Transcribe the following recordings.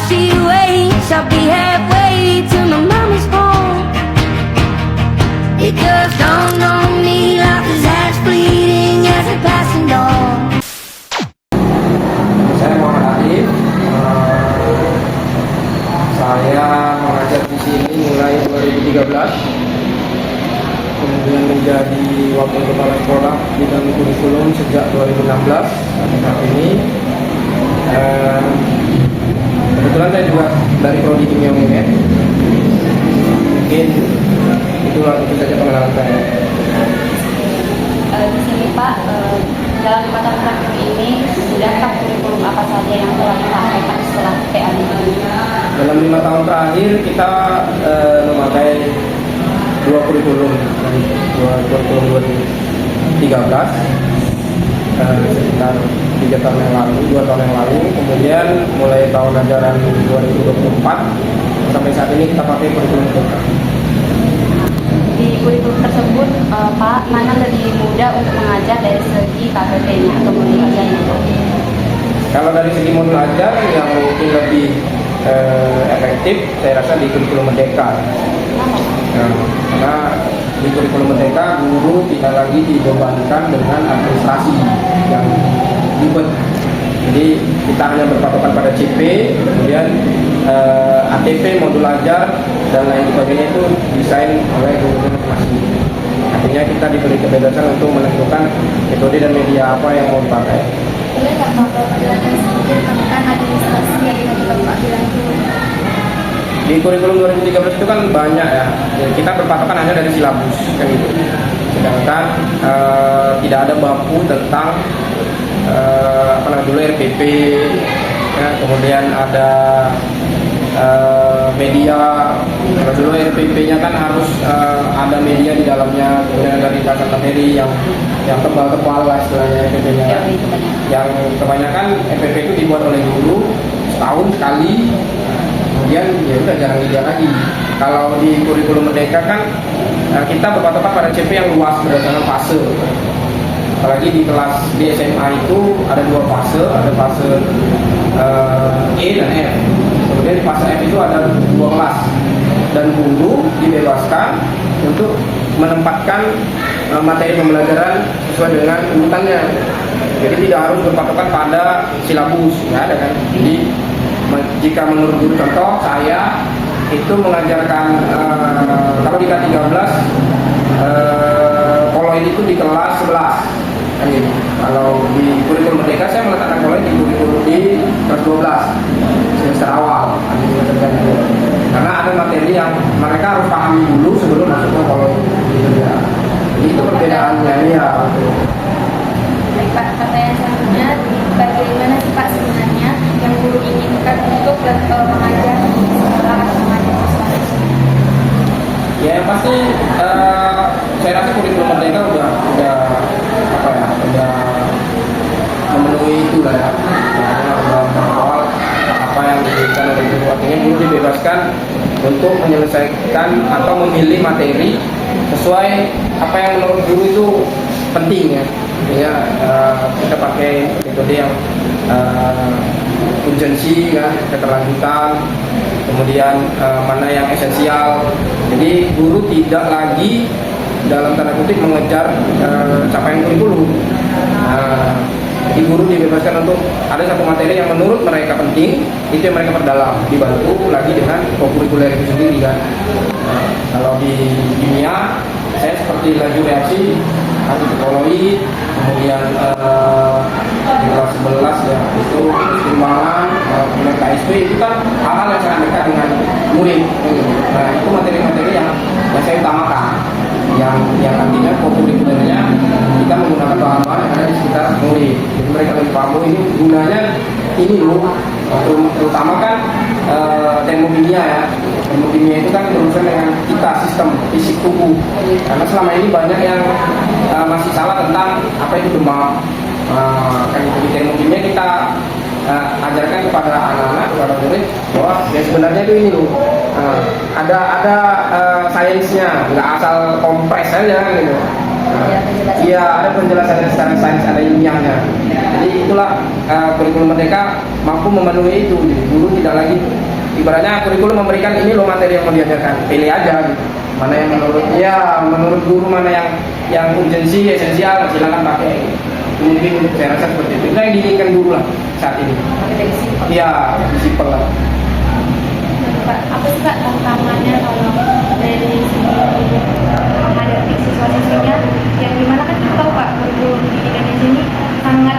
she waits, I'll be halfway to my mama's home. It just dawned on me, life is as fleeting as a passing dawn. Saya Muhammad Arif. Saya mengajar di sini mulai 2013. Kemudian menjadi wakil kepala sekolah bidang kurikulum sejak 2016 sampai saat ini. Kebetulan saya juga dari prodi kimia UNED. Mungkin itulah itu saja pengenalan saya. Di sini Pak, dalam 5 tahun terakhir ini, sudahkah kurikulum apa saja yang telah disampaikan setelah PA ini? Dalam 5 tahun terakhir kita memakai dua kurikulum, dua kurikulum 2013 sekitar 3 tahun yang lalu, 2 tahun yang lalu. Kemudian mulai tahun ajaran 2024 sampai saat ini kita pakai kurikulum TK. Di kurikulum tersebut, Pak, mana lebih mudah untuk mengajar dari segi KBP-nya atau modul ajarnya? Kalau dari segi modul ajar yang mungkin lebih efektif, saya rasa di kurikulum Merdeka. Karena di kurikulum Merdeka guru tidak lagi dibebankan dengan administrasi yang ribet. Jadi kita hanya berpatokan pada CP, kemudian ATP, modul ajar dan lain sebagainya itu desain oleh guru masing-masing. Artinya kita diberi kebebasan untuk menentukan metode dan media apa yang mau dipakai. Boleh nggak Pak, penjelasan sedikit tentang administrasi yang tadi Bapak bilang itu? Di kurikulum 2013 itu kan banyak ya, kita berpatokan hanya dari silabus kan gitu. Sedangkan tidak ada baku tentang apa namanya dulu RPP, ya, kemudian ada media. Kalau dulu RPP-nya kan harus ada media di dalamnya, kemudian ada ringkasan materi yang tebal-tebal lah istilahnya RPP-nya. Yang kebanyakan RPP itu dibuat oleh guru setahun sekali. Kemudian ya udah jarang dilihat lagi. Kalau di kurikulum Merdeka kan kita berpatokan pada CP yang luas berdasarkan fase. Apalagi di kelas di SMA itu ada 2 fase, ada fase E dan F. Kemudian di fase F itu ada 2 kelas dan guru dibebaskan untuk menempatkan materi pembelajaran sesuai dengan urutannya. Jadi tidak harus berpatokan pada silabus, ya ada kan. Jadi jika menurut guru contoh saya itu mengajarkan kalau di K13 koloid itu di kelas 11 kan gitu. Kalau di kurikulum Merdeka saya meletakkan koloid di kurikulum di kelas 12 semester awal karena ada materi yang mereka harus pahami dulu sebelum masuk ke koloid gitu ya. Jadi itu perbedaannya ya. Baik Pak, pertanyaan selanjutnya, bagaimana sih Pak sebenarnya yang guru inginkan untuk mengajar sekolah atau mengajar siswa? Ya yang pasti saya rasa kurikulum Merdeka udah apa ya, udah memenuhi itu lah ya. Karena udah awal apa yang diberikan oleh guru, artinya guru dibebaskan untuk menyelesaikan atau memilih materi sesuai apa yang menurut guru itu penting ya. Ya kita pakai metode yang urgensi kan, keterlanjutan, kemudian mana yang esensial. Jadi guru tidak lagi dalam tanda kutip mengejar capaian kurikulum. Jadi guru dibebaskan untuk ada satu materi yang menurut mereka penting, itu yang mereka perdalam, dibantu lagi dengan kokurikuler itu sendiri kan. Kalau di kimia saya seperti laju reaksi koloid, kemudian di kelas 11 ya itu keseimbangan, kemudian KSP itu kan hal-hal yang sangat dekat dengan murid. Nah itu materi-materi yang saya utamakan, yang nantinya kokurikulernya kita menggunakan bahan-bahan yang ada di sekitar murid. Jadi mereka lebih paham ini gunanya ini loh, terutama kan termokimia ya. Termokimia itu kan berurusan dengan kita sistem fisik tubuh. Karena selama ini banyak yang masih salah tentang apa itu demam. Kan di termokimia kita ajarkan kepada anak-anak, kepada murid bahwa ya sebenarnya itu ini loh. Ada sainsnya, nggak asal kompres aja gitu. penjelasan. Iya, ada penjelasan secara sains, ada ilmiahnya. Jadi itulah kurikulum merdeka mampu memenuhi itu. Jadi guru tidak lagi ibaratnya kurikulum memberikan ini loh materi yang mau diajarkan, pilih aja gitu. Mana yang menurut guru mana yang urgensi, esensial, silakan pakai. Mungkin saya rasa seperti itu. Itu yang diinginkan guru lah saat ini. Dari simpel. Iya, simpel lah. Pak, apa sih Pak tantangannya kalau dari segi menghadapi siswa-siswinya yang dimana kan kita tahu Pak kurikulum pendidikan di sini sangat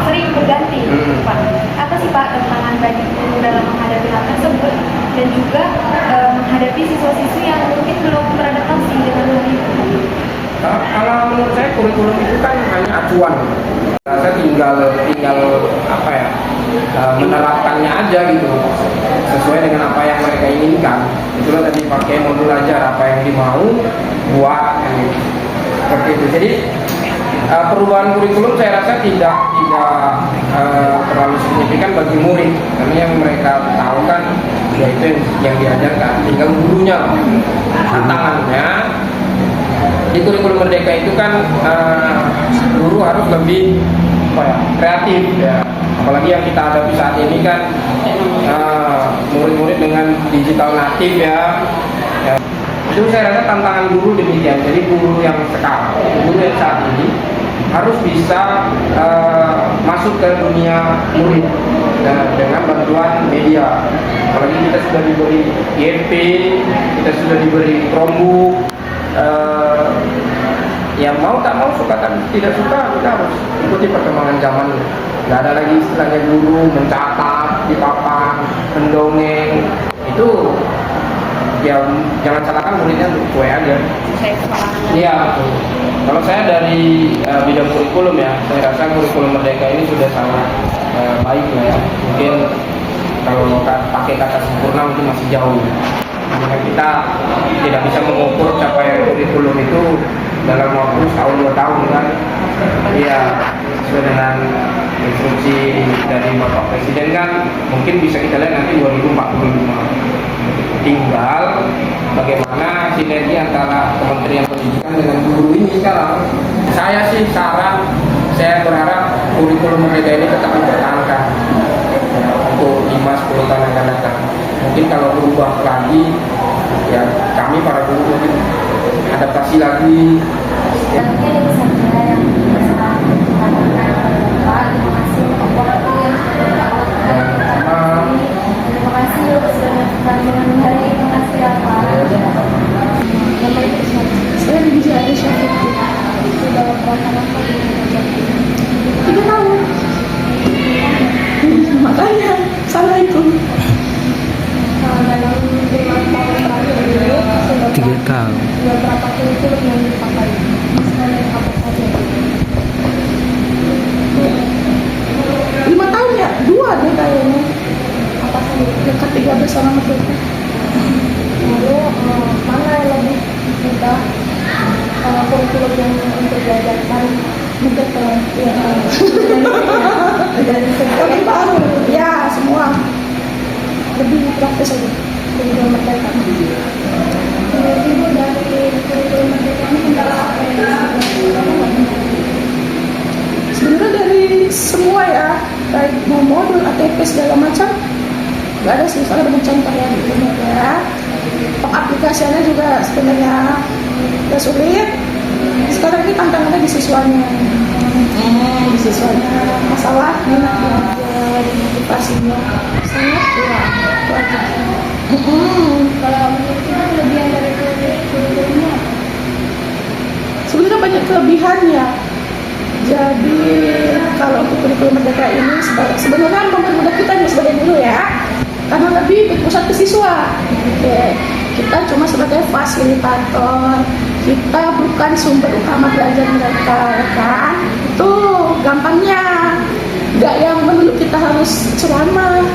sering berganti Pak. Apa sih Pak tantangan bagi guru dalam menghadapi hal tersebut dan juga menghadapi siswa-siswi yang mungkin belum beradaptasi dengan hal itu? Kalau menurut saya kurikulum itu kan hanya acuan. Saya tinggal apa ya, menerapkannya aja gitu sesuai dengan apa yang mereka inginkan. Itulah tadi pakai modul ajar apa yang dimau buat gitu. Seperti itu. Jadi perubahan kurikulum saya rasa tidak terlalu signifikan bagi murid karena yang mereka tahu kan yaitu yang diajarkan, tinggal gurunya tantangannya. Di kurikulum merdeka itu kan guru harus lebih kreatif ya, apalagi yang kita hadapi saat ini kan murid-murid dengan digital natif ya. Itu saya rasa tantangan guru demikian. Jadi guru yang sekarang, guru yang saat ini harus bisa masuk ke dunia murid dengan bantuan media. Apalagi kita sudah diberi IEP, kita sudah diberi Chromebook. Yang mau tak mau, suka tak tidak suka, kita harus ikuti perkembangan zaman. Nggak ada lagi istilahnya guru mencatat di papan, mendongeng. Itu ya jangan salahkan muridnya untuk kue aja. Iya betul. Kalau saya dari bidang kurikulum ya, saya rasa kurikulum merdeka ini sudah sangat baik lah ya. Mungkin kalau pakai kata sempurna mungkin masih jauh. Karena kita tidak bisa mengukur capaian kurikulum itu dalam waktu setahun 2 tahun kan. Iya, sesuai dengan instruksi dari Bapak Presiden kan mungkin bisa kita lihat nanti 2045. Tinggal bagaimana sinergi antara Kementerian Pendidikan dengan guru ini sekarang. Saya sih saya berharap kurikulum merdeka ini tetap dipertahankan untuk 5-10 tahun yang akan datang. Mungkin kalau berubah lagi ya kami para guru mungkin adaptasi lagi. Mungkin itu saja yang bisa katakan Pak. Terima kasih untuk waktu yang sudah terima kasih sudah datang dengan hari. Terima kasih ya Pak. Saya bisa ada Syafiq. Sudah berapa lama di 3 tahun. Makanya salah itu. dalam 5 tahun terakhir ini sudah 3 tahun. Sudah berapa kurikulum yang dipakai? Misalnya apa saja? 5 tahun ya? 2 deh kayaknya. Apa saja? Dekat 13 sama mereka. Lalu mana yang lebih mudah kurikulum yang untuk diajarkan Mudah kalau ya. dari segi Tapi baru ya semua lebih praktis aja. kurikulum merdeka? Ibu dari kurikulum merdeka ini kendala apa yang Sebenarnya dari semua ya, baik mau modul, ATP segala macam, nggak ada sih, soalnya banyak contoh ya gitu ya. Pengaplikasiannya juga sebenarnya nggak sulit. Sekarang ini tantangannya di siswanya. Di siswanya masalah minat belajar, motivasinya sangat kurang. Itu aja. Kalau menurut kita kelebihan dari kurikulumnya apa? Sebenarnya banyak kelebihannya. Jadi kalau untuk kurikulum merdeka ini sebenarnya mempermudah kita nih sebagai guru ya, karena lebih berpusat ke siswa. Oke. Kita cuma sebagai fasilitator, kita bukan sumber utama belajar mereka, kan? Itu gampangnya, nggak yang melulu kita harus ceramah.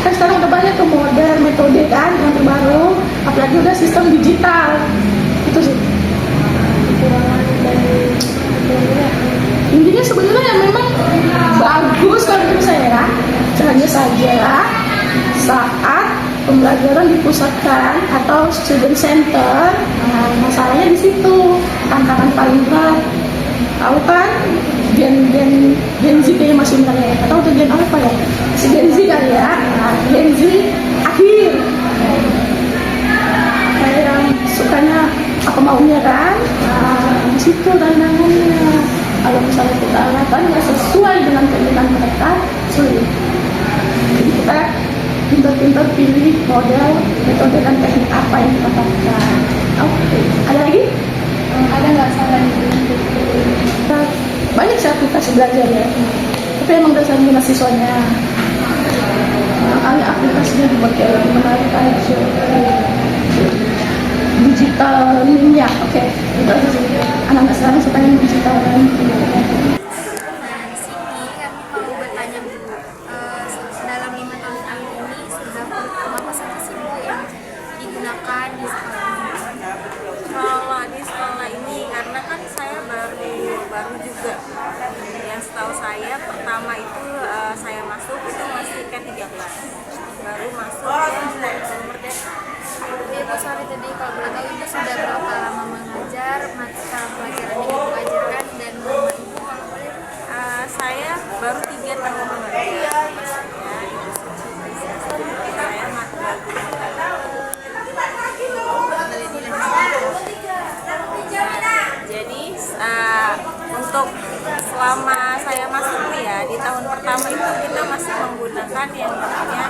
Kan sekarang udah banyak tuh model, metode kan yang terbaru, apalagi udah sistem digital. Itu sih. Kekurangan dari kurikulumnya. Intinya sebenarnya memang bagus kalau menurut saya, hanya saja saat pembelajaran dipusatkan atau student center. Nah, masalahnya di situ tantangan paling berat. Tahu kan Gen Z kayak masih muda ya, atau tuh Gen apa ya? Si Gen Z kali ya. Nah, Gen Z akhir kayak yang sukanya apa maunya kan. Nah, di situ tantangannya. Kalau misalnya kita lakukan nggak sesuai dengan keinginan mereka, sulit. Jadi kita pintar-pintar pilih model, metode dan teknik apa yang kita pakai. Oke, ada lagi? Ada nggak saran Banyak sih aplikasi belajar ya, tapi emang dasar minat siswanya. Kali aplikasinya dibuat kayak lebih menarik aja. Digital Ninja, oke. Itu aja sih. Anak-anak sekarang suka yang digital Ninja. Nah, di sini kami mau bertanya Bu, dalam 5 tahun terakhir ini sudah apa saja sih Bu yang digunakan di sekolah? Kalau di sekolah ini karena kan saya baru juga, yang setahu saya pertama itu saya masuk itu masih K13, baru masuk kurikulum merdeka. Ibu sorry tadi kalau boleh tahu Ibu sudah berapa lama mengajar, mata pelajaran yang Ibu ajarkan dan nama Ibu kalau boleh? Saya baru 3 tahun mengajar, maksudnya Ibu Suci Prisciasti. Saya baru jadi untuk selama saya masuk nih ya, di tahun pertama itu kita masih menggunakan yang namanya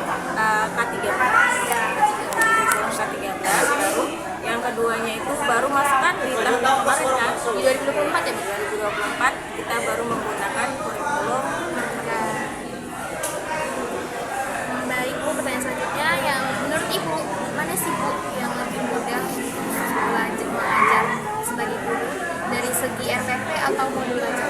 K13, baru yang keduanya itu baru masukkan di tahun kemarin kan, Di 2024 ya Bu? 2024 kita baru menggunakan kurikulum merdeka. Baik Bu, pertanyaan selanjutnya yang menurut Ibu mana sih Bu yang lebih mudah untuk belajar mengajar sebagai guru dari segi RPP atau modul belajar?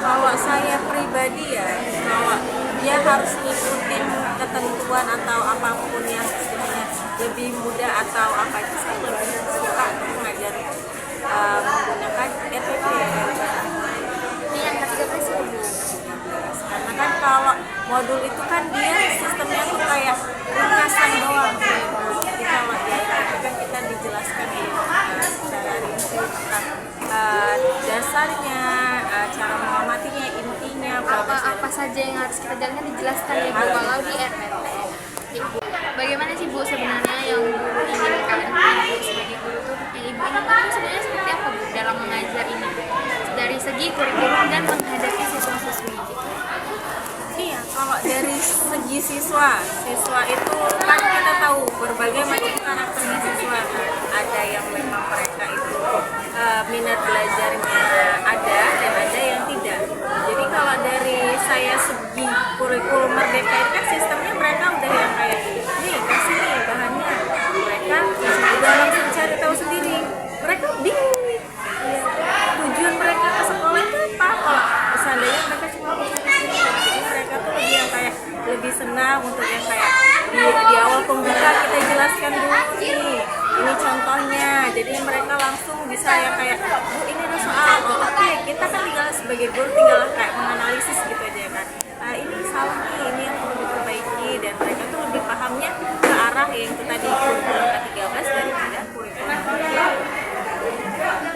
Kalau saya pribadi ya, kalau dia harus ngikutin ketentuan atau apapun yang istilahnya lebih mudah atau apa itu, saya lebih suka mengajar menggunakan RPP. Ini yang ketiga sih Bu. Karena kan kalau modul itu kan dia sistemnya tuh kayak ringkasan doang. Jadi kalau di RPP kan kita dijelaskan secara rinci tentang dasarnya, cara mengamatinya, intinya, Apa saja yang harus kita jalankan dijelaskan ya Bu kalau di RPP. Ibu, bagaimana sih Bu sebenarnya yang guru inginkan Ibu sebagai guru tuh yang Ibu inginkan tuh sebenarnya seperti apa Bu dalam mengajar ini dari segi kurikulum dan menghadapi siswa-siswi gitu? Iya, kalau dari segi siswa itu kan kita tahu berbagai macam karakternya siswa. Ada yang memang mereka itu minat belajarnya ada dan ada yang tidak. Jadi kalau dari saya segi kurikulum merdeka itu kan sistemnya mereka udah yang kayak nih kasih nih bahannya, mereka udah langsung cari tahu sendiri. Mereka bingung nih tujuan mereka ke sekolah itu apa. Kalau seandainya mereka cuma bisa ke sini, jadi mereka tuh lebih yang kayak lebih senang untuk yang kayak di awal pembuka kita jelaskan dulu nih, ini contohnya, jadi mereka langsung bisa yang kayak Bu ini ada soal, oh oke, kita kan tinggal sebagai guru tinggal kayak menganalisis gitu aja kan, ini salah nih, ini yang perlu diperbaiki, dan mereka tuh lebih pahamnya ke arah yang itu tadi kurikulum K13 daripada kurikulum merdeka.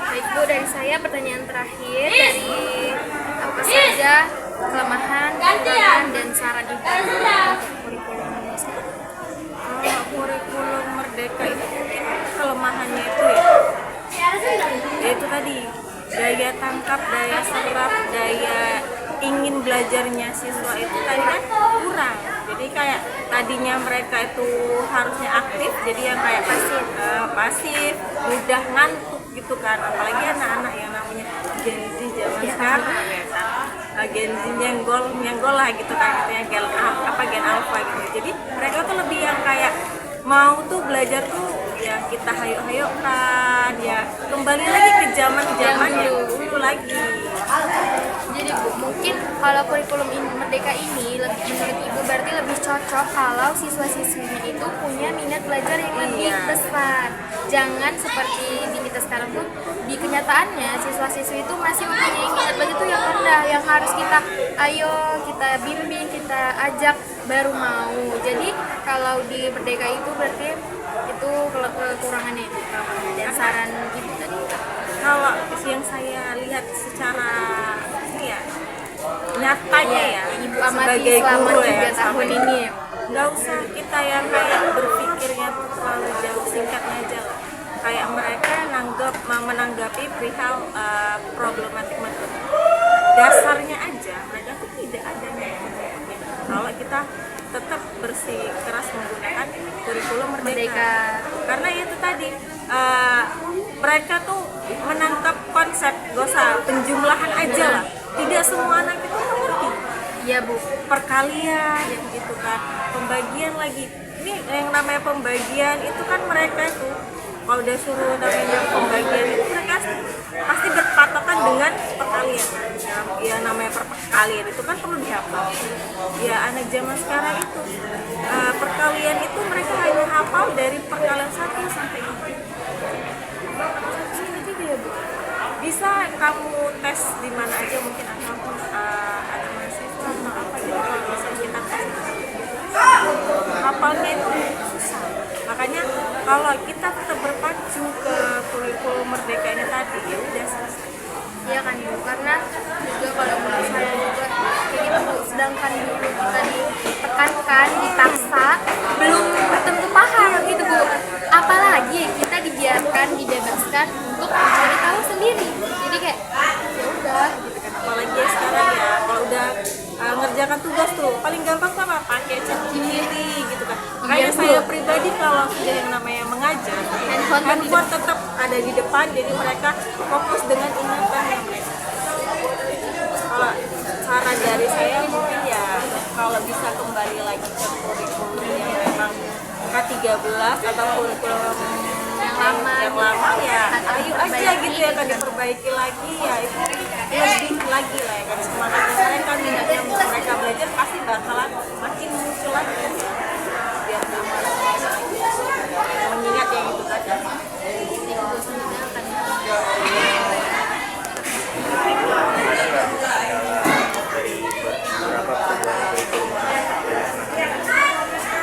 Baik Bu, dari saya pertanyaan terakhir dari apa saja kelemahan, kekurangan, dan saran Ibu untuk kurikulum Indonesia? Kalau kurikulum merdeka itu mungkin kelemahannya itu ya itu tadi daya tangkap, daya serap, daya ingin belajarnya siswa itu tadi kan kurang. Jadi kayak tadinya mereka itu harusnya aktif, jadi yang kayak pasif, mudah ngantuk gitu kan. Apalagi anak-anak yang namanya Gen Z zaman sekarang ya kan. Gen Z nyenggol lah gitu kan, katanya Gen Alpha gitu. Jadi mereka tuh lebih yang kayak mau tuh belajar tuh ya kita hayuk-hayukan ya, kembali lagi ke zaman yang dulu lagi. Jadi Gini Bu, mungkin kalau kurikulum Merdeka ini menurut Ibu berarti lebih cocok kalau siswa-siswinya itu punya minat belajar yang lebih besar. Jangan seperti di kita sekarang tuh, di kenyataannya siswa-siswi itu masih mempunyai minat belajar tuh yang rendah, yang harus kita kita bimbing, kita ajak baru mau. Jadi kalau di Merdeka itu berarti itu kekurangannya. Dan saran Ibu tadi Kalau yang saya lihat secara nyatanya ya, Ibu amati sebagai selama guru 3 tahun ini. nggak usah kita yang kayak berpikirnya tuh terlalu jauh, singkatnya aja lah. Kayak mereka menanggapi perihal problematik matematika. Dasarnya aja mereka tuh tidak ada kalau kita tetap bersikeras menggunakan kurikulum Merdeka. Karena itu tadi mereka tuh menangkap konsep, gak usah penjumlahan aja lah. Tidak semua anak itu mengerti. Iya Bu. Perkalian gitu kan, pembagian lagi. Ini yang namanya pembagian itu kan mereka itu kalau udah suruh namanya pembagian itu mereka pasti berpatokan dengan perkalian. Ya namanya perkalian itu kan perlu dihafal. Ya anak zaman sekarang itu perkalian itu mereka hanya hafal dari perkalian 1 sampai 3. Bisa kamu tes di mana aja mungkin ataupun ada mahasiswa atau apa gitu kalau misalnya kita tes hafalnya itu susah. Makanya kalau kita tetap berpacu ke kurikulum Merdeka ini tadi ya udah selesai. Iya kan Ibu, karena juga kalau menurut saya juga kayak gitu Bu, sedangkan dulu kita ditekankan, dipaksa, belum tentu paham gitu Bu. Apalagi kita dibiarkan, dibebaskan untuk mencari tahu sendiri. Jadi kayak ya udah gitu kan. Apalagi ya sekarang ya kalau udah ngerjakan tugas tuh paling gampang tuh apa pakai ChatGPT gitu kan. Kayak saya pribadi kalau sudah yang namanya mengajar, handphone tetap ada di depan, jadi mereka fokus dengan ingatannya mereka. Kalau cara dari saya mungkin ya kalau bisa kembali lagi ke kurikulum yang memang K13 atau kurikulum yang lama ya ayo aja gitu ya kan diperbaiki lagi ya itu lebih lagi lah ya kan semangatnya mereka, minatnya mereka belajar pasti bakalan makin muncul lagi biar mengingat yang itu tadi.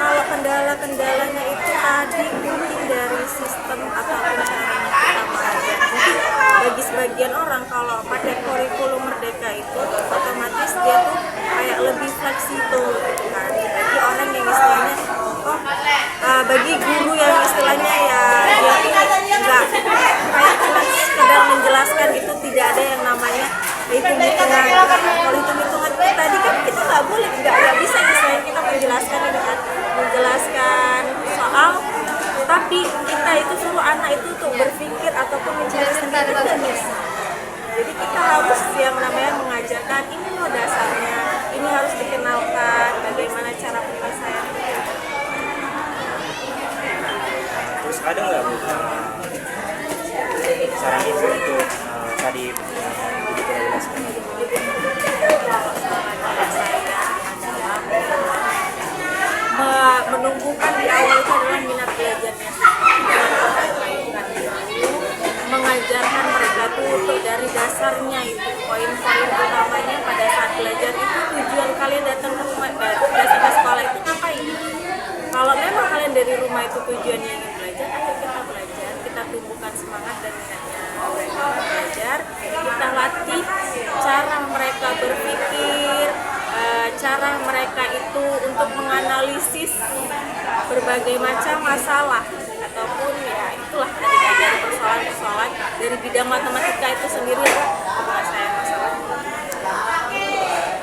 Kalau kendala-kendalanya itu tadi mungkin dari sistem ataupun caranya kita mengajar. Mungkin bagi sebagian orang kalau pakai kurikulum Merdeka itu otomatis dia tuh kayak lebih fleksibel gitu kan. Bagi orang yang istilahnya bagi guru yang istilahnya ya dia enggak kayak cuma sekedar menjelaskan itu, tidak ada yang namanya hitung-hitungan. Kalau hitung-hitungan tadi kan kita nggak boleh, nggak bisa istilahnya kita menjelaskan ini kan, menjelaskan soal, tapi kita itu suruh anak itu untuk berpikir ataupun mencari sendiri itu bisa. Jadi kita harus yang namanya mengajarkan ini loh dasarnya, ini harus dikenalkan bagaimana cara penyelesaian. Terus ada nggak Bu saran Ibu untuk tadi Ibu telah jelaskan? Menumbuhkan di awal itu adalah minat belajarnya, mengajarkan mereka tuh dari dasarnya itu poin-poin utamanya pada saat belajar itu tujuan kalian datang ke rumah datang ke sekolah itu ngapain? Kalau memang kalian dari rumah itu tujuannya ingin belajar, ayo kita belajar, kita tumbuhkan semangat dan minatnya mereka belajar, kita latih cara mereka berpikir, cara mereka itu untuk menganalisis berbagai macam masalah ataupun ya itulah dari persoalan-persoalan dari bidang matematika itu sendiri ya penyelesaian masalah.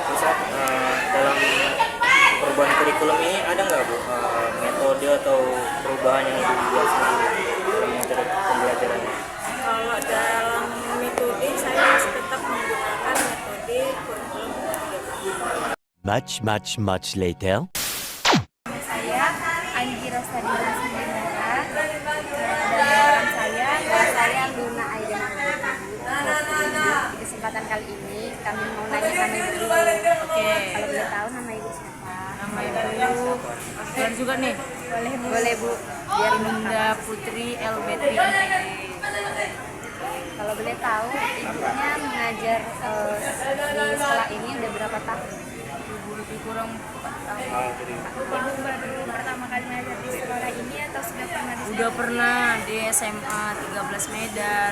Terus dalam perubahan kurikulum ini ada nggak Bu metode atau perubahan yang Ibu buat sendiri dalam metode pembelajarannya? Kalau dalam metode saya masih tetap menggunakan metode kurikulum Much later. Saya Anggi Rosadina Simanjuntak, dan saya Luna Aida. Di kesempatan kali ini kami mau nanya sama ibu dulu. Oke. Kalau boleh tahu nama ibu siapa? Nama ibu dan juga nih Boleh bu, biar Bunda Putri LBT. kalau boleh tahu ibunya mengajar di sekolah ini udah berapa tahun? Ibu lebih kurang 4 tahun. Ibu baru pertama kali mengajar di sekolah ini atau sudah pernah di Udah pernah di SMA 13 Medan,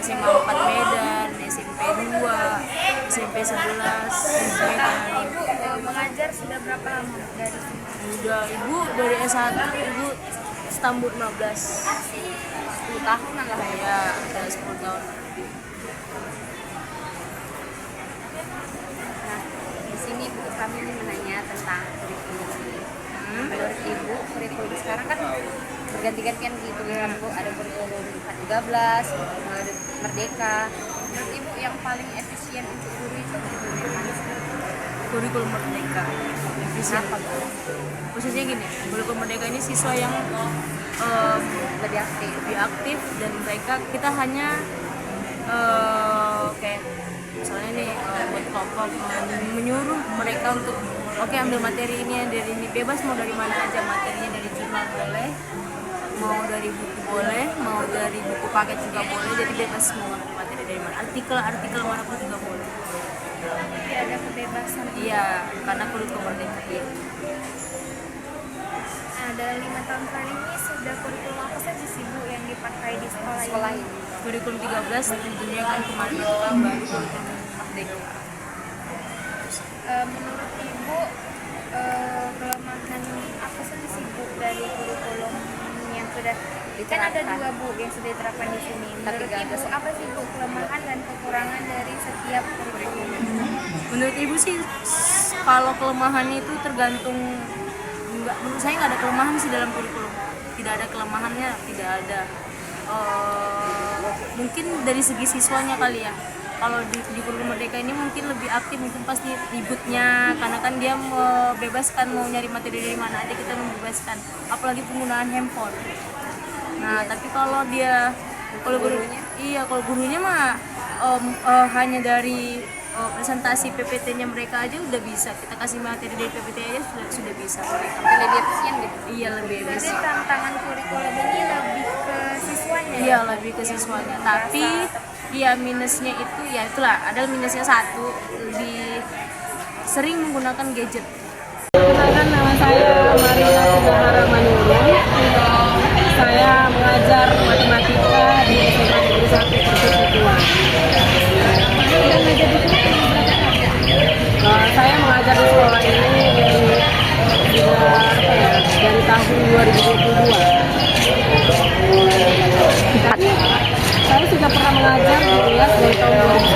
SMA 4 Medan, SMP 2, SMP 11 Medan. Ibu mengajar sudah berapa lama dari sini? Udah ibu dari S1 ibu Stambul 15. 10 tahunan lah ya. Ya, udah 10 tahun. Nah, di sini Bu kami ingin menanya tentang kurikulum. Menurut Ibu, kurikulum sekarang kan berganti-gantian gitu kan Bu, ada kurikulum 13, ada Merdeka. Menurut Ibu yang paling efisien untuk guru itu kurikulum yang mana sih? Kurikulum Merdeka. Efisien. Kenapa Bu? Khususnya gini, kurikulum Merdeka ini siswa yang Lebih aktif. lebih aktif dan mereka kita hanya kayak misalnya nih buat kelompok menyuruh mereka untuk oke ambil materi ini dari ini, bebas mau dari mana aja, materinya dari jurnal boleh, mau dari buku boleh, mau dari buku paket juga boleh, jadi bebas mau ambil materi dari mana, artikel manapun juga boleh. Jadi ada kebebasan. Iya, karena kurikulum Merdeka ya. Nah, dalam 5 tahun terakhir ini sudah kurikulum apa saja sih Bu yang dipakai di sekolah ini? Kurikulum 13 tentunya kan kemarin itu baru kurikulum Merdeka. Menurut Ibu kelemahan apa saja sih Bu dari kurikulum yang sudah kan ada 2 Bu yang sudah diterapkan di sini. Menurut Ibu apa sih Bu kelemahan dan kekurangan dari setiap kurikulum? Menurut ibu sih kalau kelemahan itu tergantung, menurut saya nggak ada kelemahan sih dalam kurikulum, tidak ada kelemahannya, tidak ada. Mungkin dari segi siswanya kali ya, kalau di kurikulum Merdeka ini mungkin lebih aktif, mungkin pasti ributnya karena kan dia membebaskan mau nyari materi dari mana aja, kita membebaskan, apalagi penggunaan handphone. Nah tapi kalau gurunya mah hanya dari presentasi PPT-nya mereka aja udah bisa, kita kasih materi dari PPT aja sudah bisa. Lebih efisien gitu. Iya, lebih Jadi efisien. tantangan kurikulum ini lebih ke siswanya. Iya, lebih ke siswanya. Tapi ya minusnya itu ya itulah, ada minusnya satu, lebih sering menggunakan gadget. Perkenalkan, nama saya Marina Sudahara Manurung. Saya mengajar matematika di SMA Negeri 1 Persetujuan. Saya mengajar di sekolah ini dari tahun 2022. Tapi saya sudah pernah mengajar di UAS dari tahun 2013,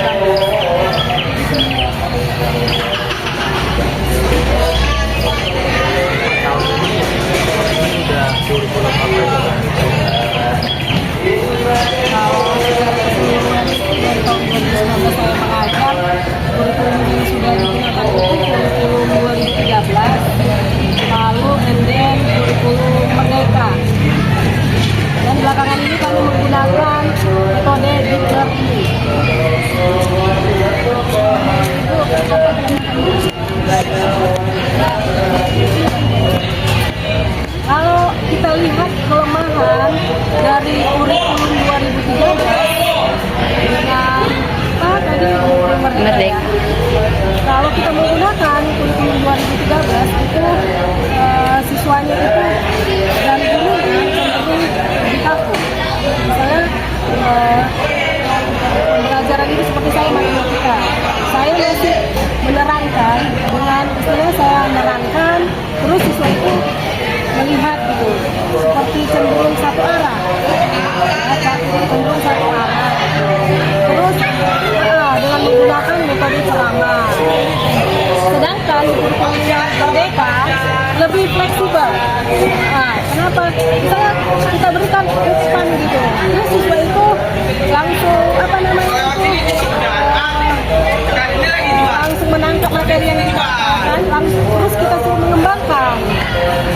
lalu kurikulum Merdeka, dan belakangan ini kami menggunakan metode deep learning. Kalau kita lihat kelemahan dari kurikulum 2013 dengan kurikulum Merdeka. Kalau kita menggunakan kurikulum 2013 itu siswanya itu dan gurunya cenderung lebih kaku. Misalnya pembelajaran itu seperti saya matematika, saya masih menerangkan dengan istilahnya saya menerangkan, terus siswa itu melihat gitu seperti cenderung satu arah, cenderung satu arah. Terus dengan menggunakan metode ceramah. Sedangkan kurikulum Merdeka lebih fleksibel. Kenapa? Misalnya kita berikan umpan gitu, terus siswa itu langsung langsung menangkap materi yang kita ajarkan, langsung terus kita suruh mengembangkan.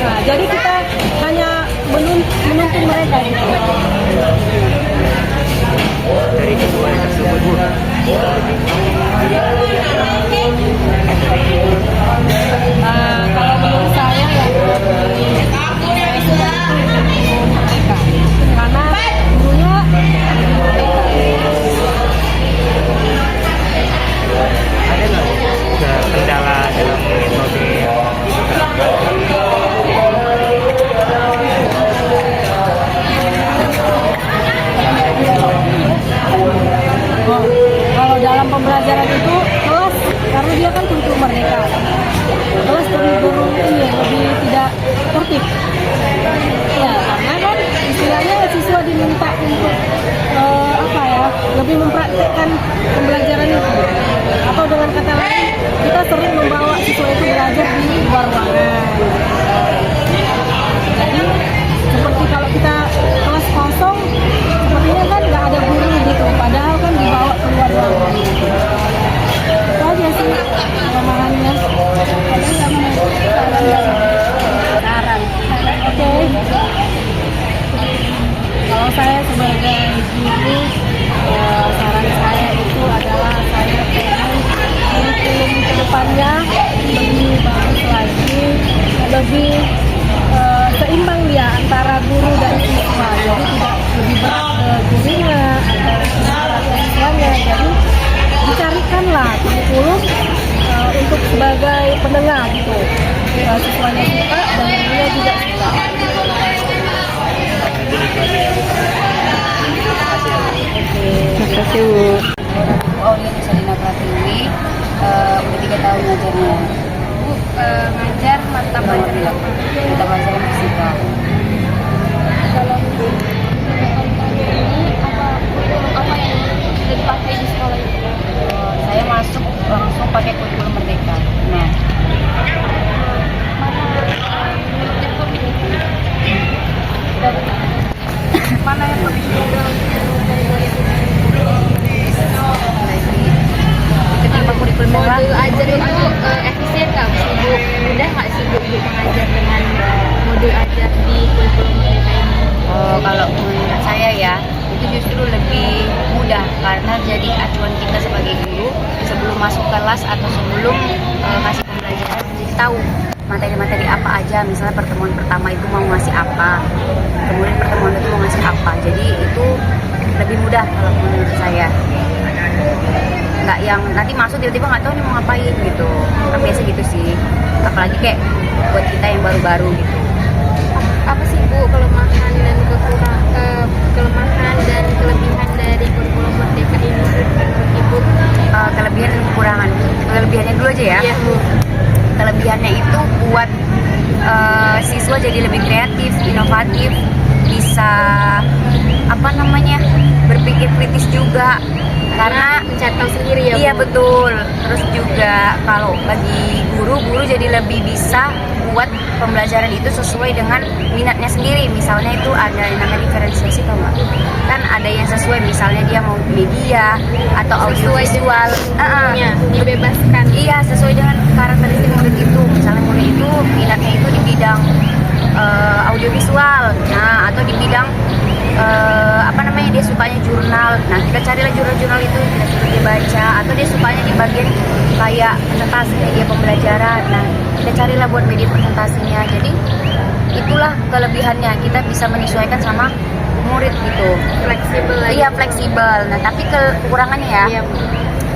Nah, jadi kita hanya menuntun mereka gitu. Dari keduanya tersebut, Bu, kita sering membawa siswa itu belajar di luar ruangan. Jadi seperti kalau kita kelas kosong, sepertinya kan nggak ada guru gitu, padahal kan dibawa keluar ruangan. Itu aja sih kelemahannya. Saran. Oke. Kalau saya sebagai guru, saran saya itu adalah saya pengen kurikulum ke depannya lebih bagus lagi, lebih seimbang dia antara guru dan siswa. Jadi tidak lebih berat ke gurunya atau berat ke siswanya. Jadi dicarikanlah kurikulum untuk sebagai penengah gitu. Siswanya suka dan gurunya juga suka. Terima kasih Bu. Aulia Nusalina Pratiwi, udah 3 tahun ngajarnya. Bu, ngajar mata pelajaran apa? Mata pelajaran fisika. Dalam ini apa yang sudah dipakai di sekolah itu? Saya masuk langsung pakai kurikulum Merdeka. Nah, Mana yang lebih mudah ketimbang kurikulum yang modul lain. ajar itu efisien nggak sih Bu? Mudah nggak sih Bu mengajar dengan modul ajar di kurikulum mereka ini? Kalau menurut saya ya, itu justru lebih mudah karena jadi acuan kita sebagai guru sebelum masuk kelas atau sebelum ngasih pembelajaran, jadi tahu materi-materi apa aja. Misalnya pertemuan pertama itu mau ngasih apa, kemudian pertemuan itu mau ngasih apa, jadi itu lebih mudah kalau menurut saya. Nggak yang nanti masuk tiba-tiba nggak tahu nih mau ngapain gitu, kan biasa gitu sih, apalagi kayak buat kita yang baru-baru gitu. Apa sih Bu kelemahan dan kelemahan dan kelebihan dari kurikulum Merdeka ini menurut Ibu? Kelebihan dan kekurangan. Kelebihannya dulu aja ya. Iya Bu. Kelebihannya itu buat siswa jadi lebih kreatif, inovatif, bisa berpikir kritis juga karena mencari tahu sendiri ya Bu. iya betul. Terus juga kalau bagi guru jadi lebih bisa buat pembelajaran itu sesuai dengan minatnya sendiri. Misalnya itu ada yang namanya diferensiasi, tau nggak? Kan ada yang sesuai, misalnya dia mau media atau audiovisual, dibebaskan. iya sesuai dengan karakteristik murid itu. Misalnya murid itu minatnya itu di bidang audiovisual, nah atau di bidang dia sukanya jurnal. Nah kita carilah jurnal-jurnal itu, kita suruh dia baca. Atau dia sukanya di bagian kayak presentasi media pembelajaran, nah kita carilah buat media presentasinya. Jadi itulah kelebihannya, kita bisa menyesuaikan sama murid gitu, Fleksibel lagi. iya fleksibel. Nah tapi kekurangannya ya, Iya.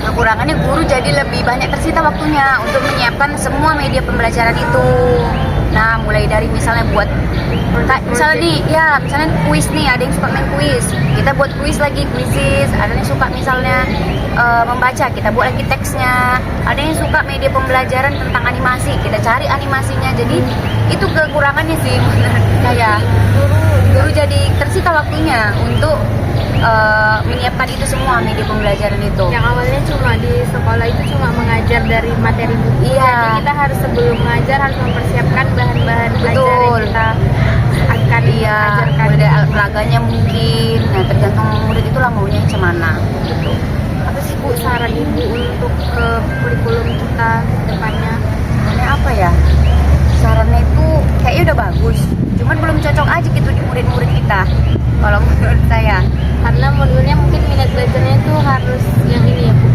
kekurangannya guru jadi lebih banyak tersita waktunya untuk menyiapkan semua media pembelajaran itu. Nah mulai dari misalnya buat misalnya nih ya, misalnya kuis nih, ada yang suka main kuis, kita buat kuis lagi, kuisis. Ada yang suka misalnya membaca, kita buat lagi teksnya. Ada yang suka media pembelajaran tentang animasi, kita cari animasinya. Jadi itu kekurangannya sih menurut saya. Guru jadi tersita waktunya untuk menyiapkan itu semua media pembelajaran itu. Yang awalnya cuma di sekolah itu cuma mengajar dari materi buku. Iya. Jadi kita harus sebelum mengajar harus mempersiapkan bahan-bahan belajar yang kita akan ajarkan. Mulai dari alat peraganya mungkin. Nah tergantung murid itulah maunya yang mana gitu. Apa sih Bu saran Ibu untuk kurikulum kita ke depannya? Sarannya apa ya? Sarannya itu kayaknya udah bagus, cuman belum cocok aja gitu di murid-murid kita kalau menurut saya. Karena menurutnya mungkin minat belajarnya itu harus yang ini ya Bu,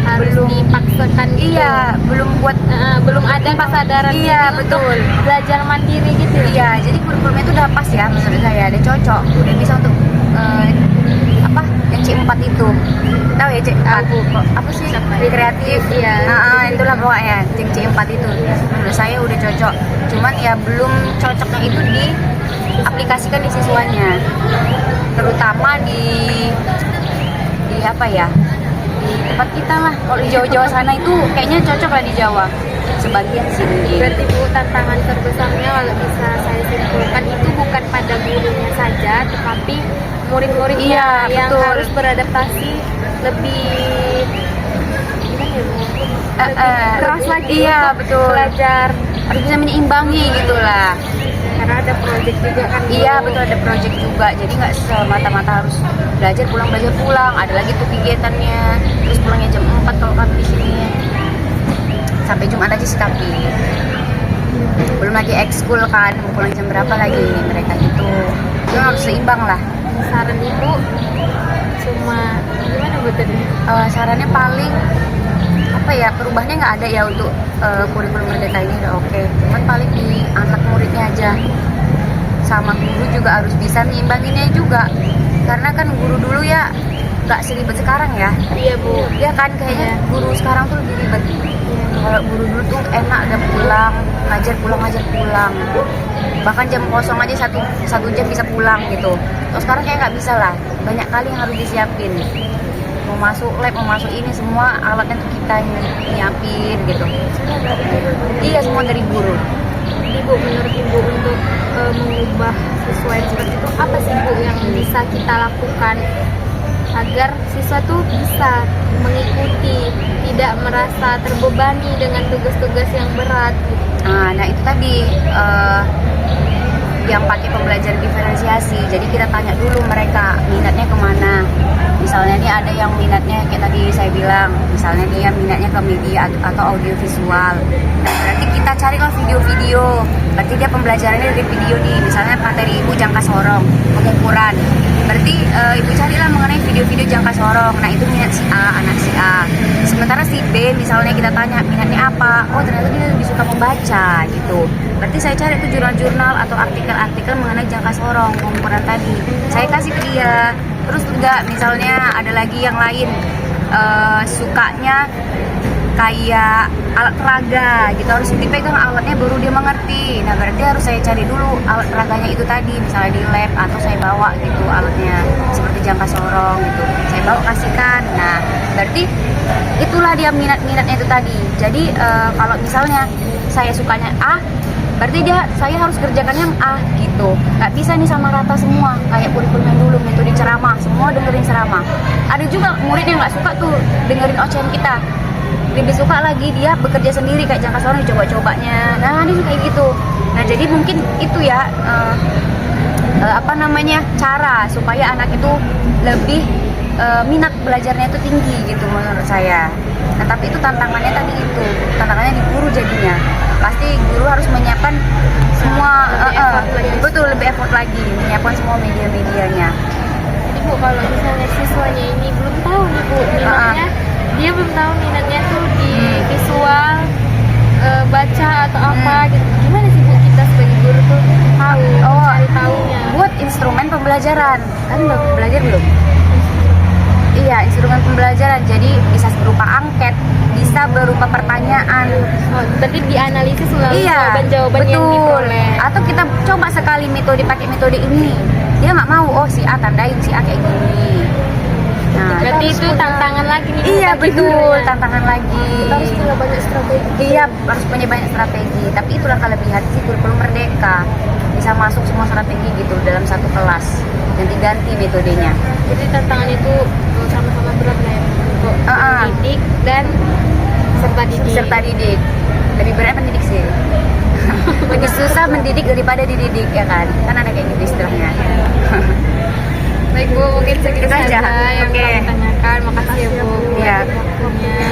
harus Belum. dipaksakan gitu. Iya, belum buat belum ada kesadaran Iya, ini betul. untuk belajar mandiri gitu. Iya, jadi kurikulumnya itu udah pas ya menurut saya, ada cocok, udah bisa untuk yang C4 itu. Tahu ya C4? Tahu, Bu. Apa sih? Kreatif. Iya. Nah, itulah pokoknya yang C4 itu. Menurut saya udah cocok. Cuman ya belum cocoknya itu diaplikasikan di siswanya. Terutama di apa ya? Di tempat kita lah. Kalau di Jawa-Jawa sana itu kayaknya cocok lah di Jawa. Sebagian sih mungkin. Berarti Bu, tantangan terbesarnya kalau bisa saya simpulkan itu bukan pada gurunya saja, tetapi murid-muridnya Iya, yang betul. harus beradaptasi lebih gimana ya Bu? keras lagi Iya, untuk betul. belajar, Harus bisa menyeimbangi gitulah. karena ada project juga kan. Iya betul, ada project juga, jadi nggak semata-mata harus belajar pulang. Ada lagi tuh kegiatannya, terus pulangnya jam 4 kalau kami di sini. Sampai Jumat aja sih tapi. Belum lagi ekskul kan, mau pulang jam berapa lagi mereka gitu. Itu harus seimbang lah. Saran ibu cuma gimana bu tadi? Sarannya paling apa ya, perubahannya nggak ada ya untuk kurikulum merdeka ini udah oke. Cuman paling di anak muridnya aja, sama guru juga harus bisa menyimbanginya juga, karena kan guru dulu ya nggak seribet sekarang ya. Iya bu. Ya kan kayaknya guru sekarang tuh lebih ribet. Kalau guru dulu tuh enak, udah pulang ngajar pulang, bahkan jam kosong aja satu jam bisa pulang gitu. Terus sekarang kayak nggak bisa lah, banyak kali yang harus disiapin. Mau masuk lab, mau masuk ini, semua alatnya tuh kita nyiapin gitu. Iya, semua dari guru. Ibu, menurut ibu untuk mengubah siswa yang seperti itu apa sih bu yang bisa kita lakukan agar siswa tuh bisa mengikuti, tidak merasa terbebani dengan tugas-tugas yang berat gitu. Nah itu tadi yang pakai pembelajaran diferensiasi. Jadi kita tanya dulu mereka minatnya kemana. Misalnya nih ada yang minatnya kayak tadi saya bilang, misalnya dia minatnya ke media atau audio visual. Nah, berarti kita carilah video-video. Berarti dia pembelajarannya dari video nih. Misalnya materi ibu jangka sorong, pengukuran. Berarti ibu carilah mengenai video-video jangka sorong. Nah itu minat si A, anak si A. Sementara si B misalnya kita tanya minatnya apa. Oh ternyata dia lebih suka membaca gitu. Berarti saya cari tuh jurnal-jurnal atau artikel-artikel mengenai jangka sorong, pengukuran tadi. Saya kasih ke dia. Terus juga misalnya ada lagi yang lain sukanya kayak alat peraga gitu, harus dipegang alatnya baru dia mengerti. Nah berarti harus saya cari dulu alat peraganya itu tadi, misalnya di lab, atau saya bawa gitu alatnya seperti jangka sorong gitu, saya bawa kasihkan. Nah berarti itulah dia minat-minatnya itu tadi. Jadi kalau misalnya saya sukanya A, berarti saya harus kerjakan yang A gitu. Nggak bisa nih sama rata semua kayak kurikulum yang dulu, metode ceramah, semua dengerin ceramah. Ada juga murid yang nggak suka tuh dengerin ocehan kita, lebih suka lagi dia bekerja sendiri kayak jangka sorong, coba-cobanya. Nah ini kayak gitu. Nah jadi mungkin itu ya cara supaya anak itu lebih minat belajarnya itu tinggi gitu menurut saya. Nah tapi itu tantangannya tadi, itu tantangannya di guru jadinya. Pasti guru harus menyiapkan semua, betul, lebih effort lagi menyiapkan semua media-medianya. Ibu, kalau misalnya siswanya ini belum tahu nih bu minatnya, dia belum tahu minatnya tuh di visual, baca atau apa gitu. Gimana sih bu kita sebagai guru tuh tahu, cari tahunya? Buat instrumen pembelajaran, kan belajar belum? Iya, instrumen pembelajaran. Jadi bisa berupa angket, bisa berupa pertanyaan. Oh, berarti dianalisis melalui Iya, jawaban-jawaban yang betul. diperoleh. Atau kita coba sekali pakai metode ini, dia nggak mau, oh si A tandain, si A kayak gini. Nah, Berarti itu tantangan lagi nih. iya bagi betul, gurunya. tantangan lagi. Kita harus punya banyak strategi. Iya, harus punya banyak strategi. Tapi itulah kelebihan si kurikulum merdeka, bisa masuk semua strategi gitu dalam satu kelas, ganti-ganti metodenya. Jadi tantangan itu sama-sama berat lah ya untuk mendidik dan peserta didik. Lebih berat mendidik sih. Lebih susah mendidik daripada dididik ya kan? Kan ada kayak gitu istilahnya. Baik bu, mungkin segitu Itu aja. saja yang Oke. kami tanyakan. Makasih ya bu. Iya. Waktunya.